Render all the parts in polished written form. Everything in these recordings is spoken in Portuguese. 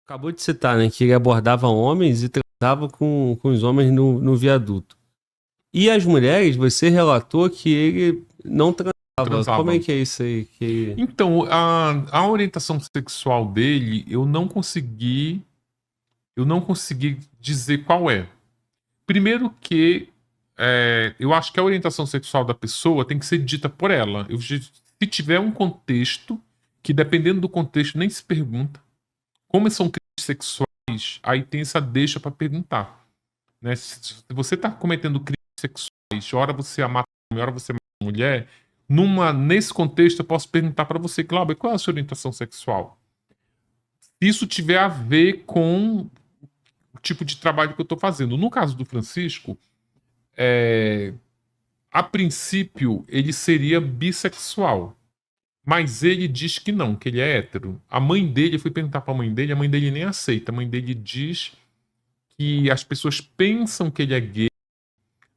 acabou de citar, né? Que ele abordava homens e tratava com os homens no viaduto. E as mulheres, você relatou que ele não transava. Como é que é isso aí? Então, a orientação sexual dele, eu não consegui dizer qual é. Primeiro que eu acho que a orientação sexual da pessoa tem que ser dita por ela. Se tiver um contexto, que dependendo do contexto nem se pergunta, como são crimes sexuais, aí tem essa deixa para perguntar. Né? Se você está cometendo crimes sexuais, ora você mata homem, ora você mata mulher, nesse contexto eu posso perguntar para você, Glauber, qual é a sua orientação sexual? Se isso tiver a ver com o tipo de trabalho que eu estou fazendo. No caso do Francisco, a princípio ele seria bissexual. Mas ele diz que não, que ele é hétero. A mãe dele, eu fui perguntar pra mãe dele nem aceita. A mãe dele diz que as pessoas pensam que ele é gay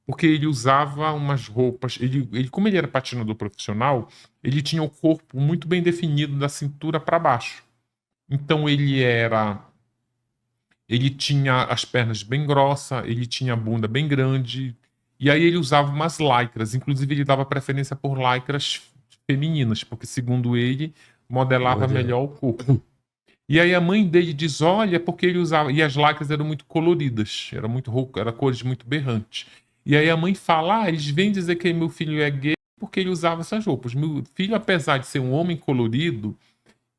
porque ele usava umas roupas. Como ele era patinador profissional, ele tinha o corpo muito bem definido da cintura para baixo. Então ele tinha as pernas bem grossas, ele tinha a bunda bem grande, e aí ele usava umas lycras. Inclusive, ele dava preferência por lycras femininas, porque, segundo ele, modelava melhor o corpo. E aí a mãe dele diz, olha, porque ele usava... E as lycras eram muito coloridas, era cores muito berrantes. E aí a mãe fala, eles vêm dizer que meu filho é gay porque ele usava essas roupas. Meu filho, apesar de ser um homem colorido,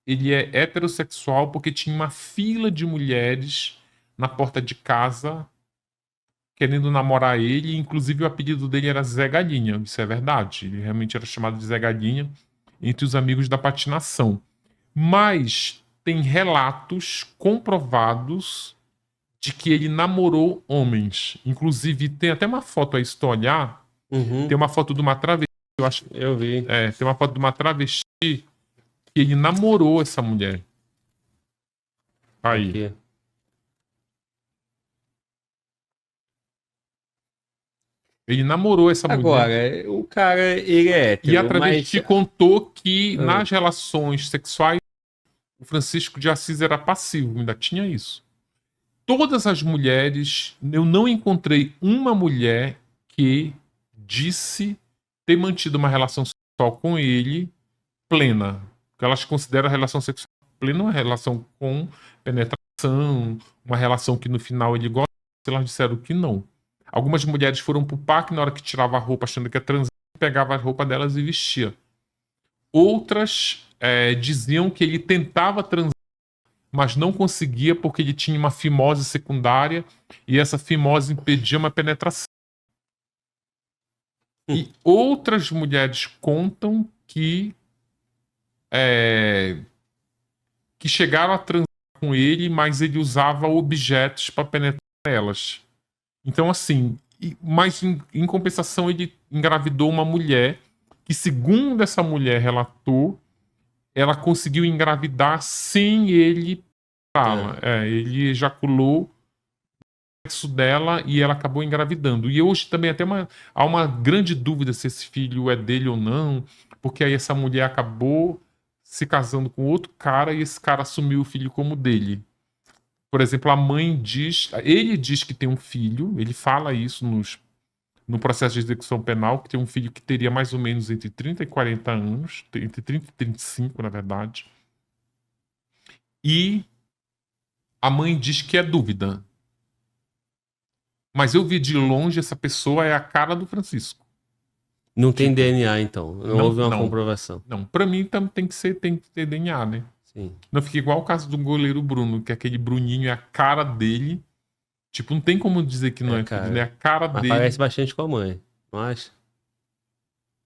ele é heterossexual porque tinha uma fila de mulheres na porta de casa querendo namorar ele. Inclusive o apelido dele era Zé Galinha. Isso é verdade. Ele realmente era chamado de Zé Galinha entre os amigos da patinação. Mas tem relatos comprovados de que ele namorou homens. Inclusive tem até uma foto aí, se tu olhar, tem uma foto de uma travesti. Eu vi. Tem uma foto de uma travesti que ele namorou essa mulher. Aí. Aqui. Ele namorou essa mulher. Agora, o cara, ele é hétero. E a travesti contou que nas relações sexuais o Francisco de Assis era passivo, ainda tinha isso. Todas as mulheres, eu não encontrei uma mulher que disse ter mantido uma relação sexual com ele plena. Porque elas consideram a relação sexual plena uma relação com penetração, uma relação que no final ele gosta, elas disseram que não. Algumas mulheres foram pro parque na hora que tirava a roupa achando que ia transar, pegava a roupa delas e vestia. Outras diziam que ele tentava transar, mas não conseguia porque ele tinha uma fimose secundária e essa fimose impedia uma penetração. E outras mulheres contam que chegaram a transar com ele, mas ele usava objetos para penetrar elas. Então, assim, mas em compensação ele engravidou uma mulher que, segundo essa mulher relatou, ela conseguiu engravidar sem ele fala. Ele ejaculou o sexo dela e ela acabou engravidando. E hoje também há uma grande dúvida se esse filho é dele ou não, porque aí essa mulher acabou se casando com outro cara e esse cara assumiu o filho como dele. Por exemplo, a mãe ele diz que tem um filho, ele fala isso no processo de execução penal, que tem um filho que teria mais ou menos entre 30 e 40 anos, entre 30 e 35, na verdade. E a mãe diz que é dúvida. Mas eu vi de longe, essa pessoa é a cara do Francisco. Não tem DNA, então. Não houve uma comprovação. Não, pra mim tem que ter DNA, né? Sim. Não fica igual o caso do goleiro Bruno, que aquele Bruninho é a cara dele. Tipo, não tem como dizer que não é filho, né? A cara mas dele. parece bastante com a mãe, mas...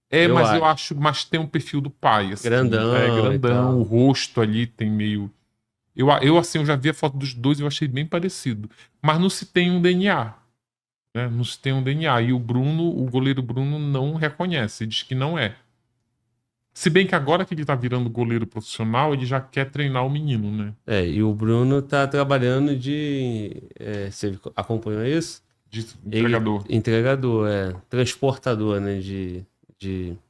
Eu acho, mas tem um perfil do pai, assim. Grandão, o rosto ali tem meio... assim, eu já vi a foto dos dois e eu achei bem parecido. Mas não se tem um DNA. Né? Não se tem um DNA. E o goleiro Bruno não reconhece, diz que não é. Se bem que agora que ele tá virando goleiro profissional, ele já quer treinar o menino, né? E o Bruno tá trabalhando você acompanhou isso? De entregador. Entregador, transportador, né?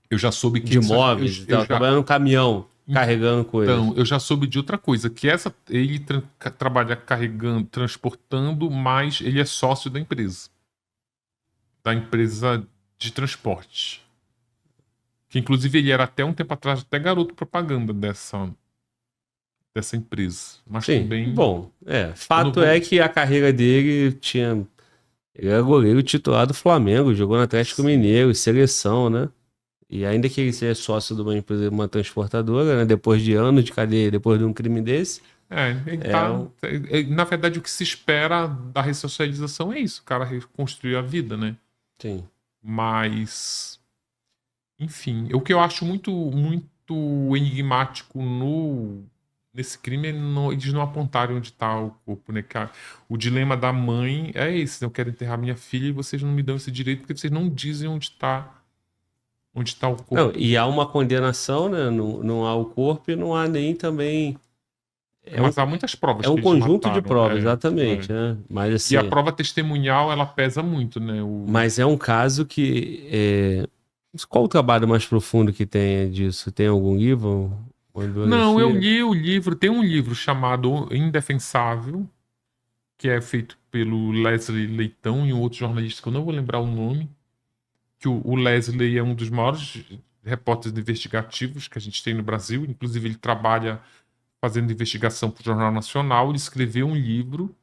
Eu já soube que... De móveis, trabalhando no caminhão. carregando coisas. Então, eu já soube de outra coisa, que ele trabalha carregando, transportando, mas ele é sócio da empresa de transporte. Que inclusive ele era até um tempo atrás até garoto propaganda dessa empresa. Mas Sim, também. bom, fato é que a carreira dele tinha. Ele era goleiro titular do Flamengo, jogou no Atlético Mineiro, seleção, né? E ainda que ele seja sócio de uma empresa, uma transportadora, né? Depois de anos de cadeia, depois de um crime desse. Na verdade, o que se espera da ressocialização é isso, o cara reconstruir a vida, né? Sim. Mas, enfim, o que eu acho muito, muito enigmático nesse crime é eles não apontarem onde está o corpo, né? O dilema da mãe é esse, né? Eu quero enterrar minha filha e vocês não me dão esse direito porque vocês não dizem onde está o corpo. Não, e há uma condenação, né? Não há o corpo e não há nem também... Mas há muitas provas. É um conjunto de provas, exatamente. Né? Mas, assim, e a prova testemunhal, ela pesa muito, né? Mas é um caso que... Qual o trabalho mais profundo que tem disso? Tem algum livro? Não, eu li o livro. Tem um livro chamado Indefensável, que é feito pelo Leslie Leitão e um outro jornalista que eu não vou lembrar o nome. Que o Leslie é um dos maiores repórteres investigativos que a gente tem no Brasil. Inclusive, ele trabalha fazendo investigação para o Jornal Nacional. Ele escreveu um livro.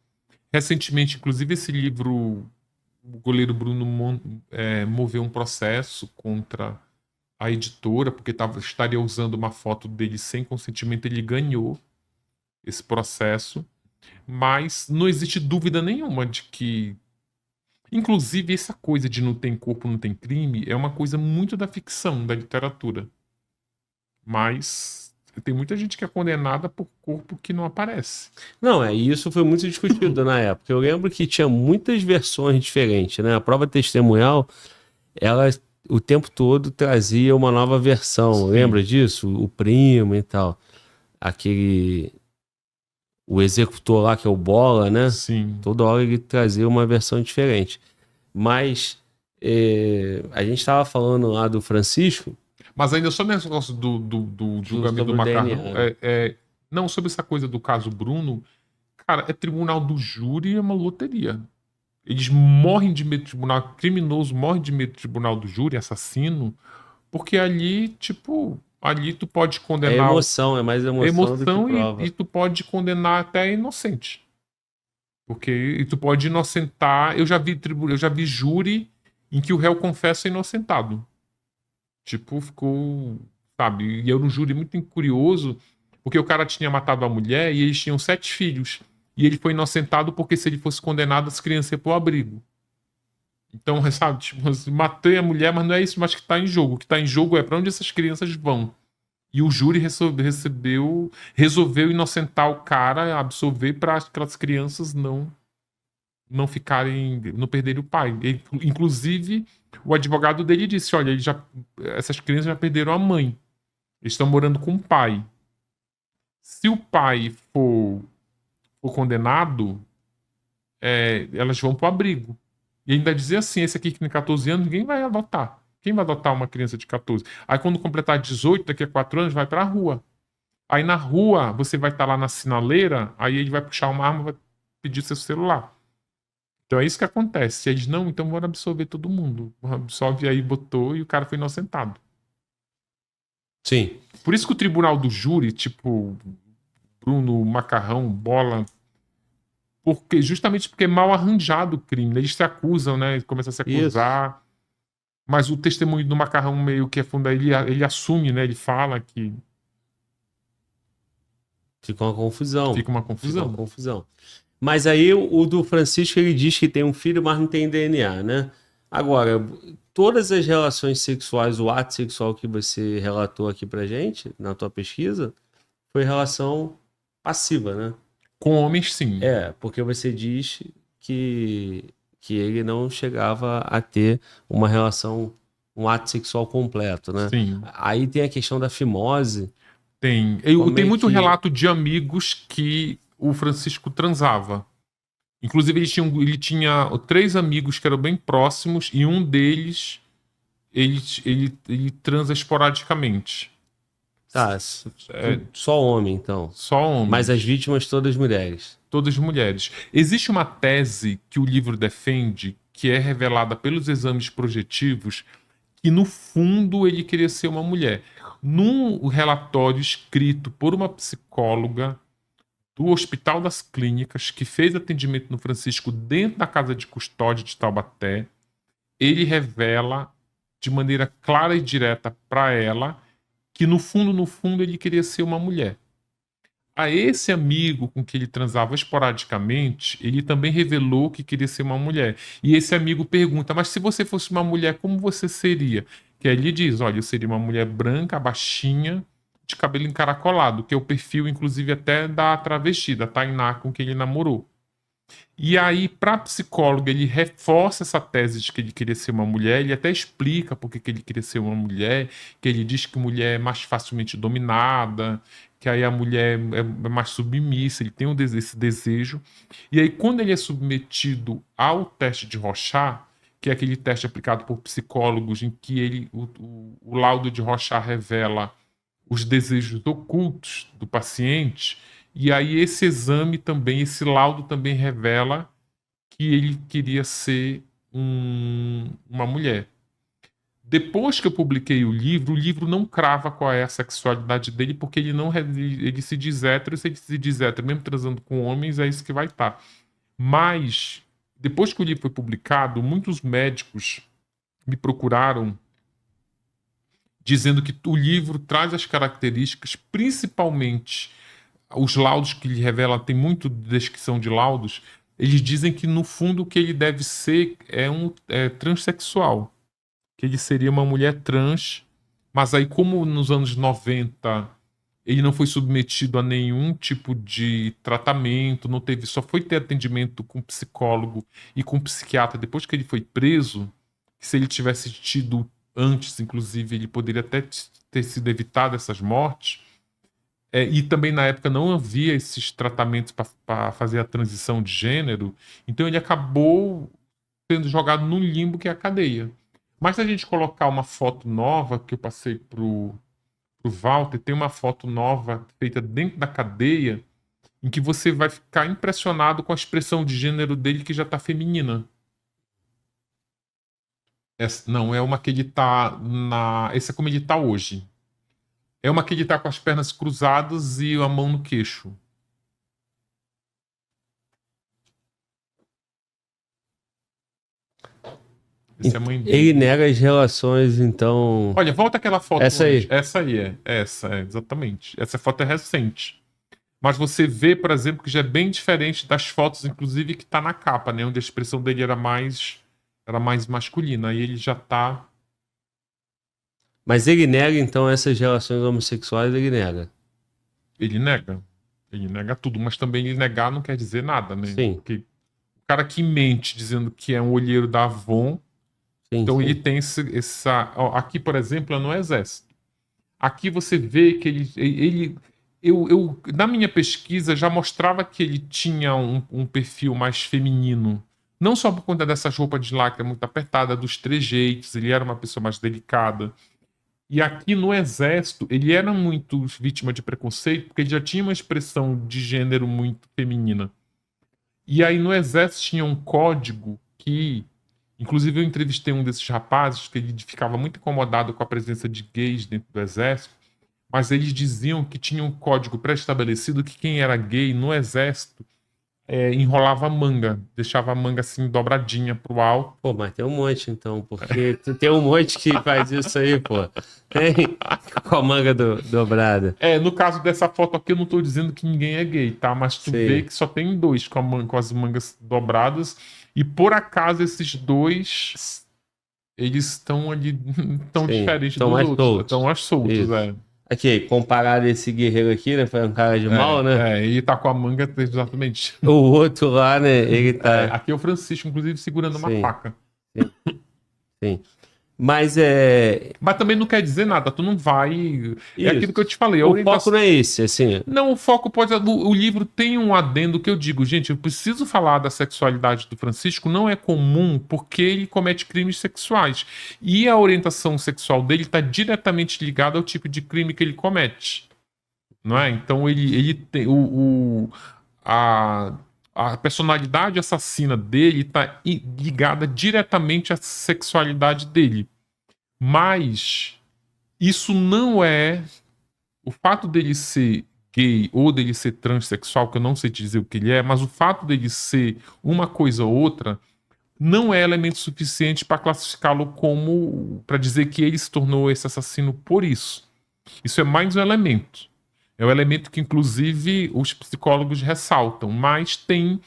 Recentemente, inclusive, esse livro, o goleiro Bruno moveu um processo contra a editora, porque estaria usando uma foto dele sem consentimento. Ele ganhou esse processo. Mas não existe dúvida nenhuma de que... Inclusive, essa coisa de não tem corpo, não tem crime, é uma coisa muito da ficção, da literatura. Mas tem muita gente que é condenada por corpo que não aparece. Não, isso foi muito discutido na época. Eu lembro que tinha muitas versões diferentes, né? A prova testemunhal, ela o tempo todo trazia uma nova versão. Sim. Lembra disso? O primo e tal. O executor lá, que é o Bola, né? Sim. Toda hora ele trazia uma versão diferente. Mas a gente estava falando lá do Francisco. Mas ainda só nesse negócio do julgamento do Macarrão. Não, sobre essa coisa do caso Bruno, cara, é tribunal do júri e é uma loteria. Eles morrem de medo do tribunal, criminoso morre de medo do tribunal do júri, assassino, porque ali, tipo... Ali tu pode condenar... É emoção, é mais emoção do que prova. E tu pode condenar até inocente. Porque tu pode inocentar... Eu já vi júri em que o réu confessa inocentado. Tipo, ficou... Sabe? E eu no júri muito curioso, porque o cara tinha matado a mulher e eles tinham 7 filhos. E ele foi inocentado porque se ele fosse condenado, as crianças iam pro abrigo. Então, sabe, tipo, matei a mulher, mas não é isso mais que tá em jogo. O que tá em jogo é para onde essas crianças vão. E o júri resolveu inocentar o cara, absolver para aquelas crianças não perderem o pai. Inclusive, o advogado dele disse, olha, essas crianças já perderam a mãe. Eles estão morando com o pai. Se o pai for condenado, elas vão pro abrigo. E ainda dizer assim, esse aqui que tem 14 anos, ninguém vai adotar. Quem vai adotar uma criança de 14? Aí quando completar 18, daqui a 4 anos, vai pra rua. Aí na rua, você vai estar lá na sinaleira, aí ele vai puxar uma arma e vai pedir seu celular. Então é isso que acontece. Eles não, então vão absorver todo mundo. Absolve aí, botou, e o cara foi inocentado. Sim. Por isso que o tribunal do júri, tipo, Bruno, Macarrão, Bola... Justamente porque é mal arranjado o crime. Eles se acusam, né? Começam a se acusar. Isso. Mas o testemunho do Macarrão meio que é ele assume, né? Ele fala que... Fica uma confusão. Fica uma confusão. Mas aí o do Francisco, ele diz que tem um filho, mas não tem DNA, né? Agora, todas as relações sexuais, o ato sexual que você relatou aqui pra gente, na tua pesquisa, foi relação passiva, né? Com homens, sim. Porque você diz que ele não chegava a ter uma relação, um ato sexual completo, né? Sim. Aí tem a questão da fimose. Tem. Tem muito relato de amigos que o Francisco transava. Inclusive, ele tinha 3 amigos que eram bem próximos e um deles ele transa esporadicamente. Tá, só homem, então. Só homem. Mas as vítimas todas mulheres. Todas mulheres. Existe uma tese que o livro defende, que é revelada pelos exames projetivos, que no fundo ele queria ser uma mulher. Num relatório escrito por uma psicóloga do Hospital das Clínicas, que fez atendimento no Francisco dentro da casa de custódia de Taubaté, ele revela de maneira clara e direta para ela que no fundo ele queria ser uma mulher. A esse amigo com que ele transava esporadicamente, ele também revelou que queria ser uma mulher. E esse amigo pergunta, mas se você fosse uma mulher, como você seria? Que aí ele diz, olha, eu seria uma mulher branca, baixinha, de cabelo encaracolado, que é o perfil, inclusive, até da travesti, da Tainá, com quem ele namorou. E aí, para a psicóloga, ele reforça essa tese de que ele queria ser uma mulher, ele até explica por que ele queria ser uma mulher, que ele diz que mulher é mais facilmente dominada, que aí a mulher é mais submissa, ele tem esse desejo. E aí, quando ele é submetido ao teste de Rorschach, que é aquele teste aplicado por psicólogos em que o laudo de Rorschach revela os desejos ocultos do paciente, e aí esse exame também, esse laudo também revela que ele queria ser uma mulher. Depois que eu publiquei o livro não crava qual é a sexualidade dele, porque ele se diz hétero, se ele se diz hétero, mesmo transando com homens, é isso que vai estar. Mas, depois que o livro foi publicado, muitos médicos me procuraram dizendo que o livro traz as características, principalmente os laudos que ele revela, tem muito descrição de laudos, eles dizem que no fundo o que ele deve ser é transexual, que ele seria uma mulher trans, mas aí como nos anos 90 ele não foi submetido a nenhum tipo de tratamento, só foi ter atendimento com psicólogo e com psiquiatra depois que ele foi preso, que se ele tivesse tido antes, inclusive, ele poderia até ter sido evitado essas mortes. E também na época não havia esses tratamentos para fazer a transição de gênero, então ele acabou sendo jogado no limbo que é a cadeia. Mas se a gente colocar uma foto nova que eu passei pro Walter, tem uma foto nova feita dentro da cadeia em que você vai ficar impressionado com a expressão de gênero dele que já está feminina. Não, é uma que ele está essa é como ele está hoje. É uma que ele tá com as pernas cruzadas e a mão no queixo. Essa é a mãe dele. Ele nega as relações, então... Olha, volta aquela foto. Essa aí. Essa aí exatamente. Essa foto é recente. Mas você vê, por exemplo, que já é bem diferente das fotos, inclusive, que tá na capa, né? Onde a expressão dele era mais masculina. Aí ele já tá... Mas ele nega, então, essas relações homossexuais, ele nega. Ele nega. Ele nega tudo, mas também ele negar não quer dizer nada, né? Sim. Porque o cara que mente dizendo que é um olheiro da Avon, Sim, então sim. ele tem essa... Ó, aqui, por exemplo, é no Exército. Aqui você vê que eu na minha pesquisa já mostrava que ele tinha um perfil mais feminino. Não só por conta dessas roupas de lacre muito apertada, dos trejeitos, ele era uma pessoa mais delicada. E aqui no Exército, ele era muito vítima de preconceito, porque ele já tinha uma expressão de gênero muito feminina. E aí no Exército tinha um código que... Inclusive eu entrevistei um desses rapazes, que ele ficava muito incomodado com a presença de gays dentro do Exército, mas eles diziam que tinha um código pré-estabelecido que quem era gay no Exército enrolava a manga, deixava a manga assim dobradinha pro alto. Pô, mas tem um monte, então, porque tem um monte que faz isso aí, pô. Tem com a manga dobrada. No caso dessa foto aqui, eu não tô dizendo que ninguém é gay, tá? Mas tu vê que só tem dois com as mangas dobradas, e por acaso esses dois, eles estão ali, tão diferentes dos outros. Estão mais soltos, Aqui, comparado a esse guerreiro aqui, né? Foi um cara de mal, né? Ele tá com a manga, exatamente. O outro lá, né? Ele tá... Aqui é o Francisco, inclusive, segurando uma faca. Sim. Mas Mas também não quer dizer nada, tu não vai... É isso. aquilo que eu te falei. O foco não é esse, assim. Não, o foco pode... O livro tem um adendo que eu digo, gente, eu preciso falar da sexualidade do Francisco, não é comum porque ele comete crimes sexuais. E a orientação sexual dele está diretamente ligada ao tipo de crime que ele comete. Não é? Então ele tem... A personalidade assassina dele está ligada diretamente à sexualidade dele. Mas isso não é... O fato dele ser gay ou dele ser transexual, que eu não sei te dizer o que ele é, mas o fato dele ser uma coisa ou outra não é elemento suficiente para classificá-lo como... para dizer que ele se tornou esse assassino por isso. Isso é mais um elemento. É um elemento que, inclusive, os psicólogos ressaltam, mas tem...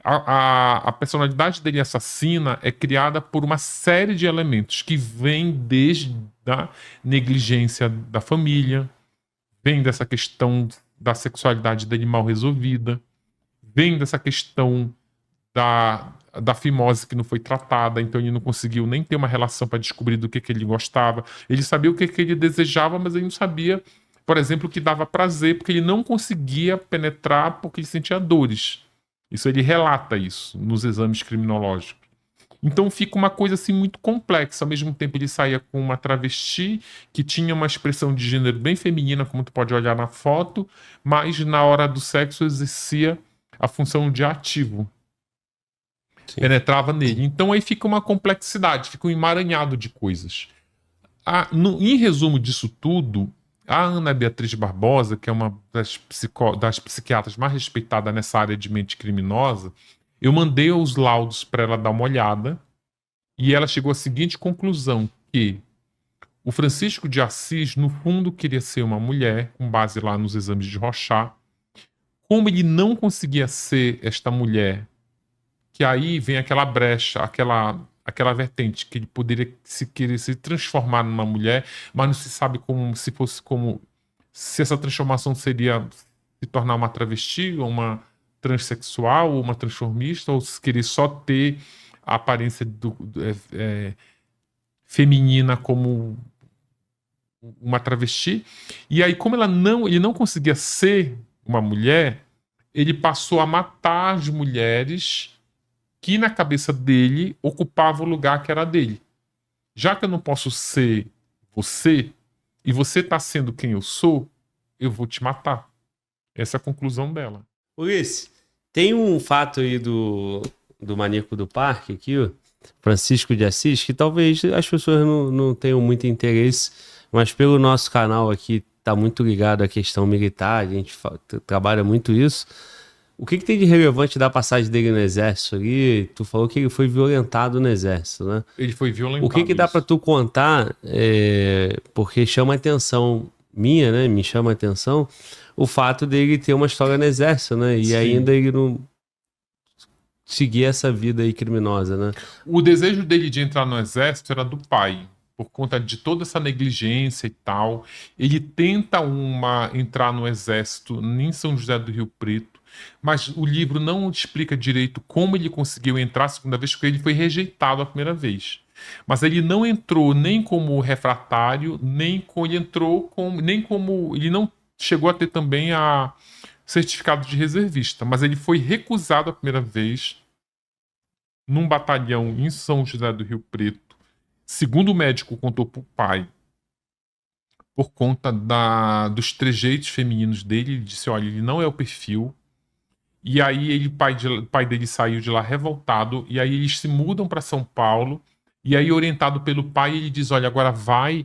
A personalidade dele assassina é criada por uma série de elementos que vêm desde a negligência da família, vem dessa questão da sexualidade dele mal resolvida, vem dessa questão da fimose que não foi tratada, então ele não conseguiu nem ter uma relação para descobrir do que ele gostava. Ele sabia o que ele desejava, mas ele não sabia, por exemplo, o que dava prazer, porque ele não conseguia penetrar porque ele sentia dores. Isso ele relata isso nos exames criminológicos. Então fica uma coisa assim muito complexa. Ao mesmo tempo ele saía com uma travesti que tinha uma expressão de gênero bem feminina, como tu pode olhar na foto, mas na hora do sexo exercia a função de ativo. Sim. Penetrava nele. Então aí fica uma complexidade, fica um emaranhado de coisas. Em resumo disso tudo, a Ana Beatriz Barbosa, que é uma das psiquiatras mais respeitadas nessa área de mente criminosa, eu mandei os laudos para ela dar uma olhada e ela chegou à seguinte conclusão, que o Francisco de Assis, no fundo, queria ser uma mulher, com base lá nos exames de Rorschach. Como ele não conseguia ser esta mulher, que aí vem aquela brecha, aquela vertente, que ele poderia querer se transformar numa mulher, mas não se sabe como, se fosse como, se essa transformação seria se tornar uma travesti, ou uma transexual, ou uma transformista, ou se querer só ter a aparência feminina como uma travesti. E aí, como ele não conseguia ser uma mulher, ele passou a matar as mulheres que na cabeça dele ocupava o lugar que era dele. Já que eu não posso ser você, e você está sendo quem eu sou, eu vou te matar. Essa é a conclusão dela. Ulisses, tem um fato aí do Maníaco do Parque aqui, ó, Francisco de Assis, que talvez as pessoas não tenham muito interesse, mas pelo nosso canal aqui está muito ligado à questão militar, a gente trabalha muito isso. O que tem de relevante da passagem dele no exército ali? Tu falou que ele foi violentado no exército, né? Ele foi violentado. O que dá para tu contar, porque chama a atenção minha, né? Me chama a atenção o fato dele ter uma história no exército, né? E Sim. ainda ele não seguir essa vida aí criminosa, né? O desejo dele de entrar no exército era do pai, por conta de toda essa negligência e tal. Ele tenta entrar no exército em São José do Rio Preto, mas o livro não explica direito como ele conseguiu entrar a segunda vez, porque ele foi rejeitado a primeira vez. Mas ele não entrou nem como refratário, ele não chegou a ter também a certificado de reservista, mas ele foi recusado a primeira vez num batalhão em São José do Rio Preto. Segundo o médico contou pro pai, por conta dos trejeitos femininos dele, ele disse, olha, ele não é o perfil. E aí o pai dele saiu de lá revoltado, e aí eles se mudam para São Paulo, e aí orientado pelo pai, ele diz, olha, agora vai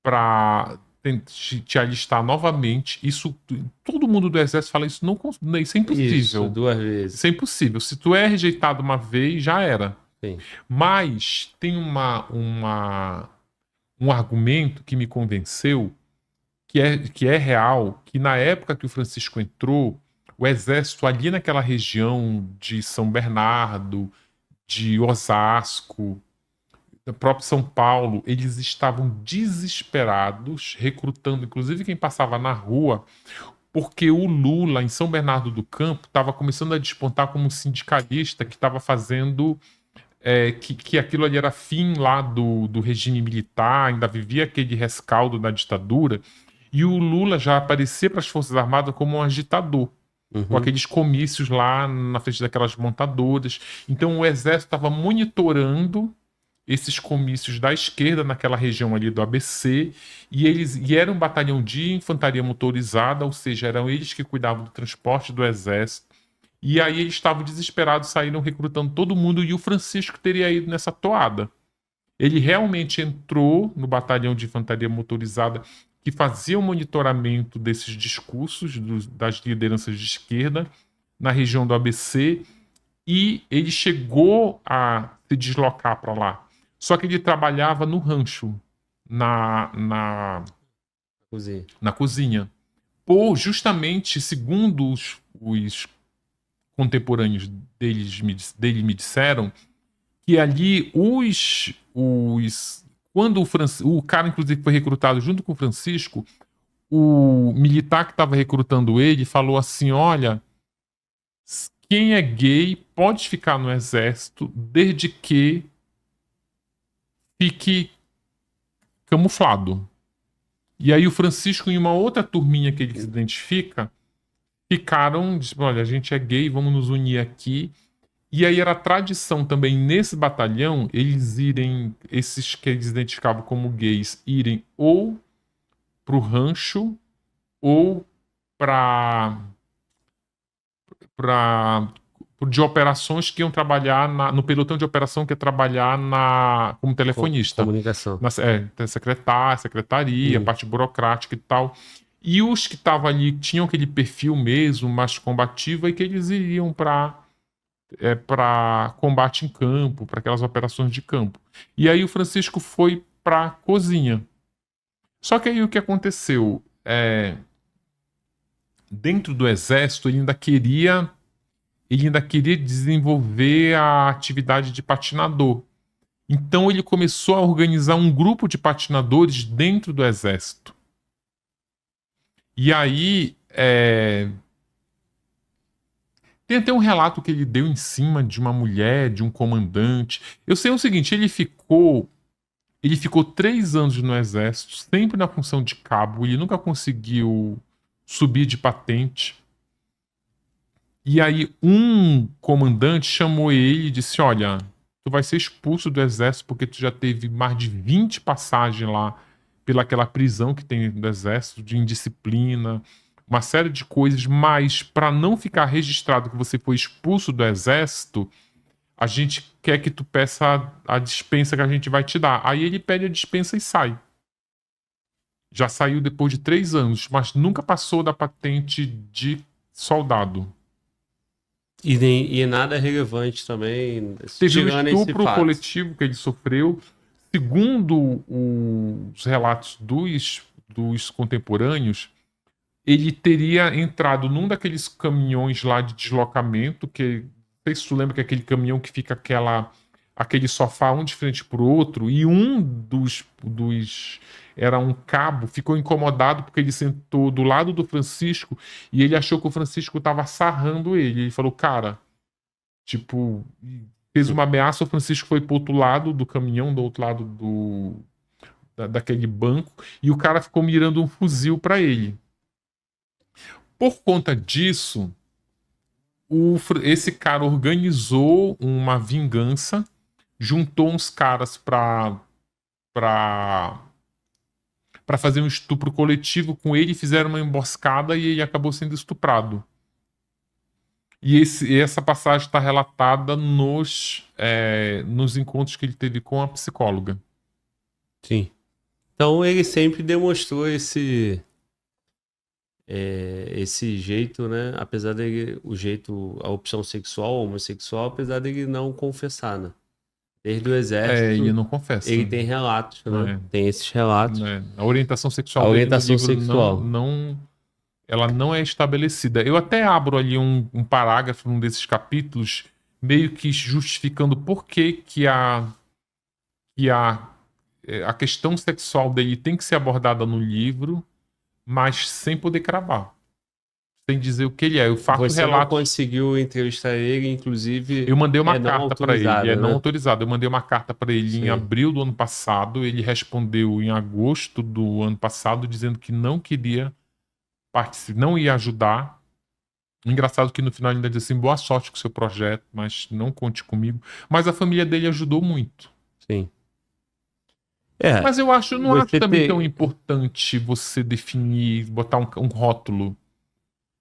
para te alistar novamente. Isso, todo mundo do exército fala isso, isso é impossível. Isso, 2 vezes. Isso é impossível. Se tu é rejeitado uma vez, já era. Sim. Mas tem um argumento que me convenceu, que é real, que na época que o Francisco entrou, o exército ali naquela região de São Bernardo, de Osasco, do próprio São Paulo, eles estavam desesperados, recrutando, inclusive quem passava na rua, porque o Lula, em São Bernardo do Campo, estava começando a despontar como um sindicalista que estava fazendo que aquilo ali era fim lá do regime militar, ainda vivia aquele rescaldo da ditadura, e o Lula já aparecia para as Forças Armadas como um agitador, com Uhum. aqueles comícios lá na frente daquelas montadoras. Então o exército estava monitorando esses comícios da esquerda naquela região ali do ABC, e era um batalhão de infantaria motorizada, ou seja, eram eles que cuidavam do transporte do exército. E aí eles estavam desesperados, saíram recrutando todo mundo, e o Francisco teria ido nessa toada. Ele realmente entrou no batalhão de infantaria motorizada que fazia o monitoramento desses discursos das lideranças de esquerda na região do ABC, e ele chegou a se deslocar para lá. Só que ele trabalhava no rancho, na, na, Cozinha. na cozinha. Por justamente, segundo os contemporâneos dele me disseram, que ali quando o cara, inclusive, foi recrutado junto com o Francisco, o militar que estava recrutando ele falou assim: olha, quem é gay pode ficar no exército desde que fique camuflado. E aí o Francisco e uma outra turminha que ele se identifica ficaram, olha, a gente é gay, vamos nos unir aqui. E aí era tradição também nesse batalhão esses que eles identificavam como gays, irem ou pro rancho ou para para de operações que iam trabalhar no pelotão de operação, que é trabalhar como telefonista. Comunicação. Secretaria, parte burocrática e tal. E os que estavam ali tinham aquele perfil mesmo, mais combativo, e que eles iriam para combate em campo, para aquelas operações de campo. E aí o Francisco foi para cozinha. Só que aí o que aconteceu? Dentro do exército, ele ainda queria desenvolver a atividade de patinador. Então ele começou a organizar um grupo de patinadores dentro do exército. E aí tem até um relato que ele deu em cima de uma mulher, de um comandante. Eu sei o seguinte, ele ficou 3 anos no exército, sempre na função de cabo, ele nunca conseguiu subir de patente. E aí um comandante chamou ele e disse: olha, tu vai ser expulso do exército porque tu já teve mais de 20 passagens lá pelaquela prisão que tem do exército, de indisciplina, uma série de coisas, mas para não ficar registrado que você foi expulso do exército, a gente quer que tu peça a dispensa que a gente vai te dar. Aí ele pede a dispensa e sai. Já saiu depois de 3 anos, mas nunca passou da patente de soldado. E nada relevante também, Teve um tirando esse estupro fato. coletivo que ele sofreu. Segundo os relatos dos contemporâneos, ele teria entrado num daqueles caminhões lá de deslocamento, que não sei se tu lembra que é aquele caminhão que fica aquele sofá um de frente pro outro, e um dos era um cabo, ficou incomodado porque ele sentou do lado do Francisco e ele achou que o Francisco estava sarrando ele. Ele falou: cara, tipo, fez uma ameaça, o Francisco foi pro outro lado do caminhão, do outro lado daquele banco, e o cara ficou mirando um fuzil para ele. Por conta disso, esse cara organizou uma vingança, juntou uns caras para fazer um estupro coletivo com ele, fizeram uma emboscada e ele acabou sendo estuprado. E essa passagem está relatada nos encontros que ele teve com a psicóloga. Sim. Então ele sempre demonstrou esse jeito, né? Apesar dele, a opção sexual, homossexual, apesar dele não confessar, né? Desde o exército, Ele não confessa. ele tem relatos, né? É. Tem esses relatos. A orientação sexual A dele orientação no livro sexual. ela não é estabelecida. Eu até abro ali um parágrafo num desses capítulos, meio que justificando por que a questão sexual dele tem que ser abordada no livro, mas sem poder cravar. sem dizer o que ele é. Eu faço Você não relatos. conseguiu entrevistar ele, inclusive Eu mandei uma é não carta para ele, autorizada, não né? autorizado. Eu mandei uma carta para ele em Sim. abril do ano passado. Ele respondeu em agosto do ano passado, dizendo que não queria participar, não ia ajudar. Engraçado que no final ele ainda disse assim: boa sorte com o seu projeto, mas não conte comigo. Mas a família dele ajudou muito. Sim. É, Mas eu não acho você também tão ter... importante você definir, botar um rótulo.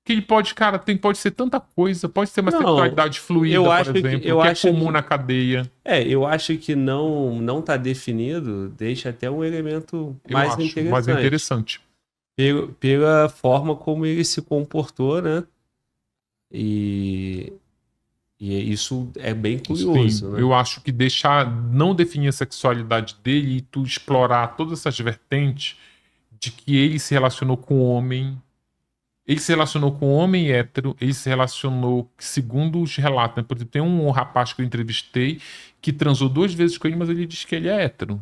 Que ele pode, cara, pode ser tanta coisa, pode ser uma Não, sexualidade fluida, eu por acho que exemplo, eu que é acho comum que na cadeia. eu acho que não tá definido, deixa até um elemento Eu mais acho, mas é interessante. interessante. Pela forma como ele se comportou, né? E, e isso é bem curioso, Sim, né? eu acho que não definir a sexualidade dele e tu explorar todas essas vertentes de que ele se relacionou com homem. Ele se relacionou com um homem hétero, ele se relacionou, segundo os relatos, né? Por exemplo, tem um rapaz que eu entrevistei que transou 2 vezes com ele, mas ele diz que ele é hétero.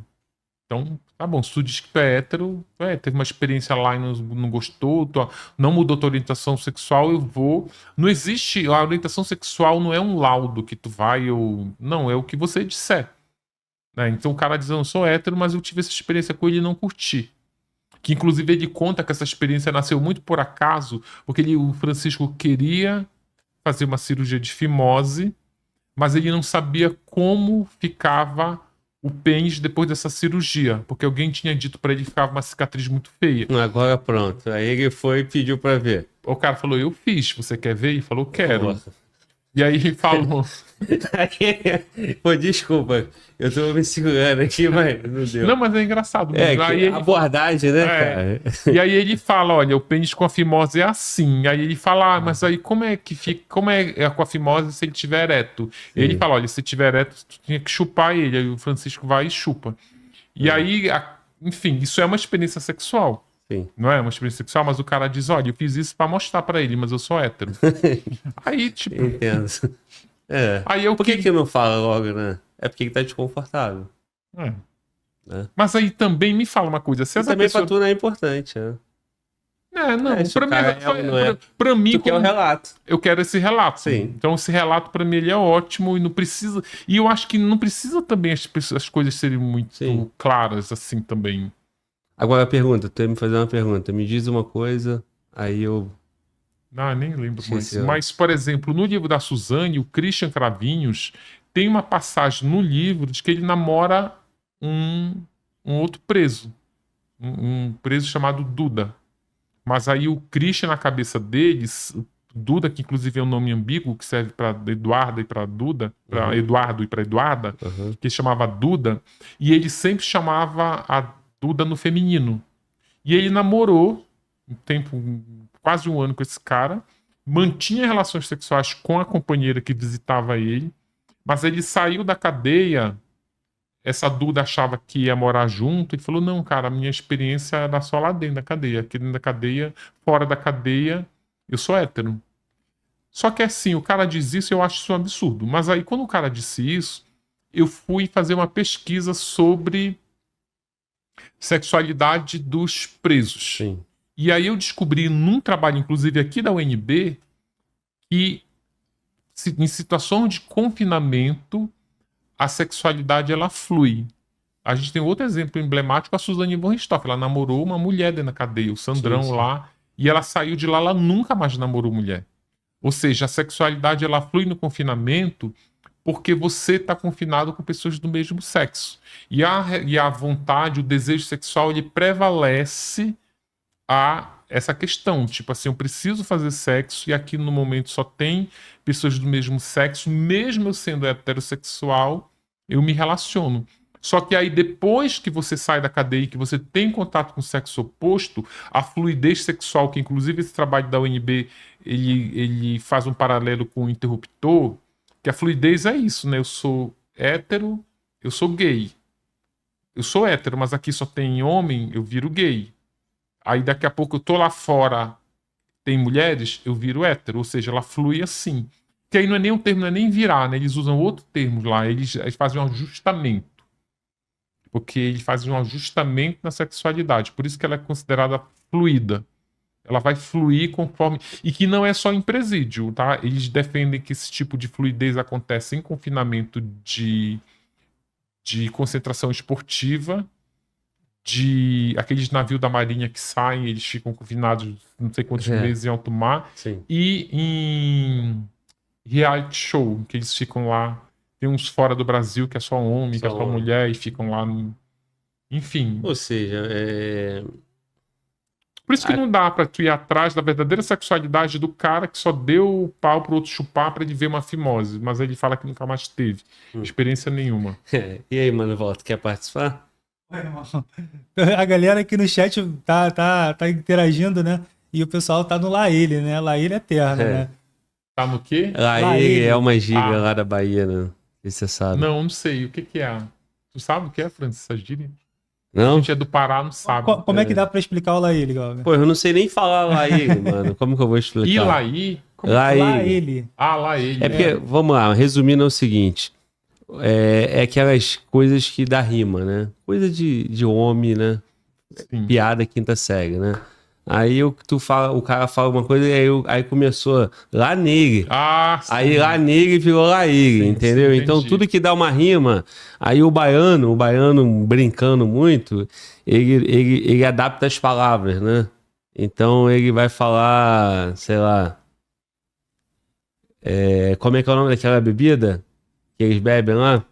Então, tá bom, se tu diz que tu é hétero, teve uma experiência lá e não gostou, não mudou tua orientação sexual, eu vou. Não existe, a orientação sexual não é um laudo que tu vai, não, é o que você disser. Né? Então o cara diz, eu não sou hétero, mas eu tive essa experiência com ele e não curti. Que inclusive ele conta que essa experiência nasceu muito por acaso, porque o Francisco queria fazer uma cirurgia de fimose, mas ele não sabia como ficava o pênis depois dessa cirurgia, porque alguém tinha dito pra ele que ficava uma cicatriz muito feia. Agora pronto. Aí ele foi e pediu pra ver. O cara falou, eu fiz, você quer ver? Ele falou, quero. Nossa. E aí ele falou, Pô, desculpa, eu tô me segurando aqui, mas não deu. não, mas é engraçado. É, mesmo. Aí que ele abordagem, né, É. cara? E aí ele fala, olha, o pênis com a fimose é assim. Aí ele fala, mas aí como é que fica, como é com a fimose se ele tiver ereto? Ele fala, olha, se tiver ereto, tu tinha que chupar ele. Aí o Francisco vai e chupa. E aí, enfim, isso é uma experiência sexual. Sim. Não é uma experiência sexual, mas o cara diz, olha, eu fiz isso pra mostrar pra ele, mas eu sou hétero. Aí, tipo, Entendo. É. aí eu Por que não fala logo, né? É porque tá desconfortável. É. Né? Mas aí também me fala uma coisa, se E essa também pessoa... pra tu não é importante, né? não, se pra o mim, cara é ou não é. pra mim Tu quer o relato. eu quero esse relato. Sim. Então esse relato pra mim ele é ótimo e não precisa. E eu acho que não precisa também as coisas serem muito Sim. claras assim também. Agora a pergunta, tu ia me fazer uma pergunta. Me diz uma coisa, aí eu... Ah, nem lembro mais. Esqueci. Mas, por exemplo, no livro da Suzane, o Christian Cravinhos tem uma passagem no livro de que ele namora um outro preso. Um preso chamado Duda. Mas aí o Christian, na cabeça deles, Duda, que inclusive é um nome ambíguo, que serve para Eduarda e para Duda, para Eduardo e para Eduarda, que chamava Duda, e ele sempre chamava a Duda no feminino. E ele namorou um tempo, quase um ano com esse cara, mantinha relações sexuais com a companheira que visitava ele, mas ele saiu da cadeia. Essa Duda achava que ia morar junto e falou: não, cara, a minha experiência era só lá dentro da cadeia. Aqui dentro da cadeia, fora da cadeia, eu sou hétero. Só que assim, o cara diz isso e eu acho isso um absurdo. Mas aí, quando o cara disse isso, eu fui fazer uma pesquisa sobre sexualidade dos presos. Sim. E aí eu descobri num trabalho, inclusive aqui da UNB, que em situações de confinamento, a sexualidade ela flui. A gente tem outro exemplo emblemático, a Suzane von Richthofen. Ela namorou uma mulher dentro da cadeia, o Sandrão Sim. lá, e ela saiu de lá, ela nunca mais namorou mulher. Ou seja, a sexualidade ela flui no confinamento porque você está confinado com pessoas do mesmo sexo. E a vontade, o desejo sexual, ele prevalece a essa questão. Tipo assim, eu preciso fazer sexo e aqui no momento só tem pessoas do mesmo sexo, mesmo eu sendo heterossexual, eu me relaciono. Só que aí depois que você sai da cadeia e que você tem contato com o sexo oposto, a fluidez sexual, que inclusive esse trabalho da UNB, ele faz um paralelo com o interruptor, que a fluidez é isso, né? Eu sou hétero, eu sou gay. Eu sou hétero, mas aqui só tem homem, eu viro gay. Aí daqui a pouco eu tô lá fora, tem mulheres, eu viro hétero. Ou seja, ela flui assim. Que aí não é nem um termo, não é nem virar, né? Eles usam outro termo lá, eles fazem um ajustamento. Porque eles fazem um ajustamento na sexualidade. Por isso que ela é considerada fluida. Ela vai fluir conforme... E que não é só em presídio, tá? Eles defendem que esse tipo de fluidez acontece em confinamento de concentração esportiva, de aqueles navios da marinha que saem, eles ficam confinados não sei quantos meses em alto mar, Sim. e em reality show, que eles ficam lá. Tem uns fora do Brasil que é só homem, que é só mulher, e ficam lá. Enfim. Ou seja, Por isso que não dá pra tu ir atrás da verdadeira sexualidade do cara que só deu o pau pro outro chupar pra ele ver uma fimose. Mas ele fala que nunca mais teve experiência nenhuma. E aí, mano, volta, quer participar? Oi, irmão. A galera aqui no chat tá interagindo, né? E o pessoal tá no Lá Ele, né? Lá Ele eterno, né? Tá no quê? Lá ele é uma gíria lá da Bahia, né? E você sabe. Não sei. O que é? Tu sabe o que é, Francis, essa gíria? Não? A gente é do Pará, não sabe. Como é que dá pra explicar o Lá Ele, Glauber? Pô, eu não sei nem falar lá ele, mano. Como que eu vou explicar? Ilaí? Lá Lá ele. Ele. Ah, lá ele. É porque, vamos lá, resumindo é o seguinte. É aquelas coisas que dá rima, né? Coisa de homem, né? Sim. Piada quinta série, né? Aí o cara fala uma coisa e aí começou lá nele. Ah, sim. Aí lá nele virou lá ele, Sim, entendeu? sim, Então entendi. tudo que dá uma rima, aí o baiano brincando muito, ele adapta as palavras, né? Então ele vai falar, sei lá, como é que é o nome daquela bebida que eles bebem lá?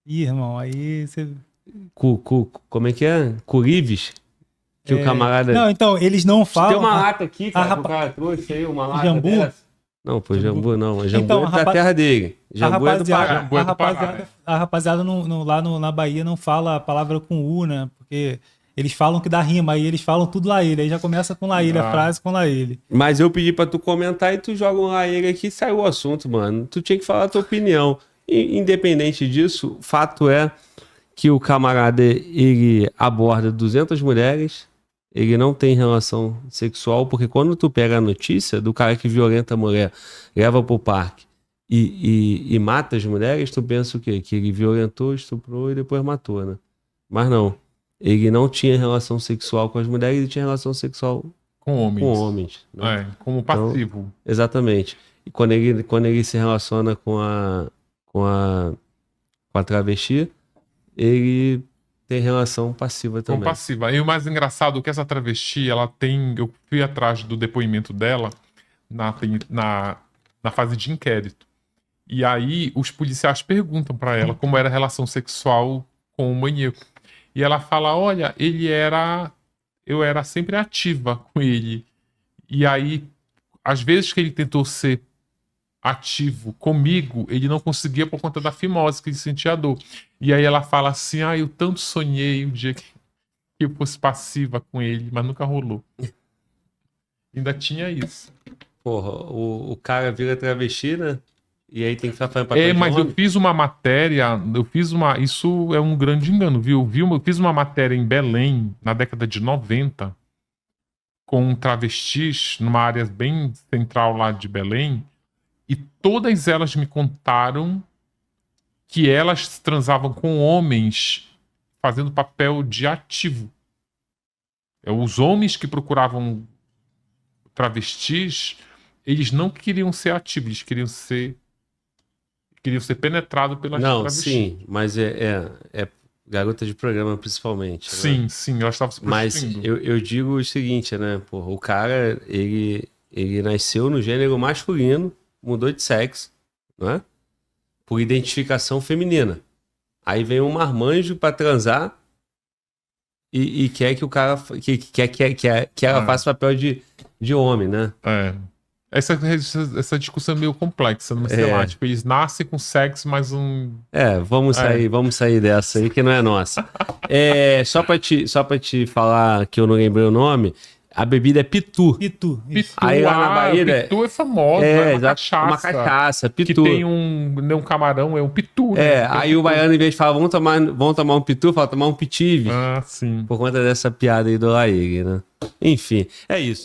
Ih, irmão, aí você... Como é que é? Curives? Que o camarada... Não, então, eles não falam... Tem uma lata aqui, cara, a que o cara trouxe aí, uma lata Jambu? dessa. Não, pô, jambu não. Jambu Então, é da terra dele. Jambu é do Pará. Jambu é do Pará, a rapaziada lá na Bahia não fala a palavra com U, né? Porque eles falam que dá rima, aí eles falam tudo Lá Ele. Aí já começa com Lá Ele, a frase com Lá Ele. Mas eu pedi pra tu comentar e tu joga um lá ele aqui e saiu o assunto, mano. Tu tinha que falar a tua opinião. Independente disso, o fato é que o camarada, ele aborda 200 mulheres, ele não tem relação sexual, porque quando tu pega a notícia do cara que violenta a mulher, leva pro parque e mata as mulheres, tu pensa o quê? Que ele violentou, estuprou e depois matou, né? Mas não. Ele não tinha relação sexual com as mulheres, ele tinha relação sexual com homens. com homens. Né? Como passivo. Então, exatamente. E quando ele se relaciona com a travesti, ele tem relação passiva também. Com passiva. E o mais engraçado é que essa travesti, ela tem... Eu fui atrás do depoimento dela na fase de inquérito. E aí os policiais perguntam pra ela como era a relação sexual com o maníaco. E ela fala, olha, eu era sempre ativa com ele. E aí, às vezes que ele tentou ser ativo comigo, ele não conseguia por conta da fimose, que ele sentia dor. E aí ela fala assim, eu tanto sonhei um dia que eu fosse passiva com ele, mas nunca rolou. Ainda tinha isso. Porra, o cara vira travesti, né? E aí tem que ficar fazendo papel de Mas homem. eu fiz uma matéria, isso é um grande engano, viu? Eu fiz uma matéria em Belém, na década de 90, com travestis, numa área bem central lá de Belém, e todas elas me contaram que elas transavam com homens fazendo papel de ativo. Os homens que procuravam travestis, eles não queriam ser ativos, eles queriam ser penetrados pelas travestis. Sim, mas é garota de programa principalmente. Sim, né? sim, elas estavam se prostituindo. Mas eu digo o seguinte, né? Porra, o cara, ele nasceu no gênero masculino, mudou de sexo, não é? Por identificação feminina. Aí vem um marmanjo pra transar e quer que o cara que ela faça papel de homem, né? Essa discussão é meio complexa, não sei lá. Tipo, eles nascem com sexo, mas vamos sair dessa aí que não é nossa. Só pra te falar que eu não lembrei o nome, a bebida é Pitu. Pitu. Aí lá na Bahia... Pitu é famosa, é uma cachaça. Uma cachaça, Pitu. Que tem um camarão, é um Pitu, né? Aí o baiano, em vez de falar, vamos tomar um Pitu, fala tomar um Pitive. Sim. Por conta dessa piada aí do Laígue, né? Enfim, é isso.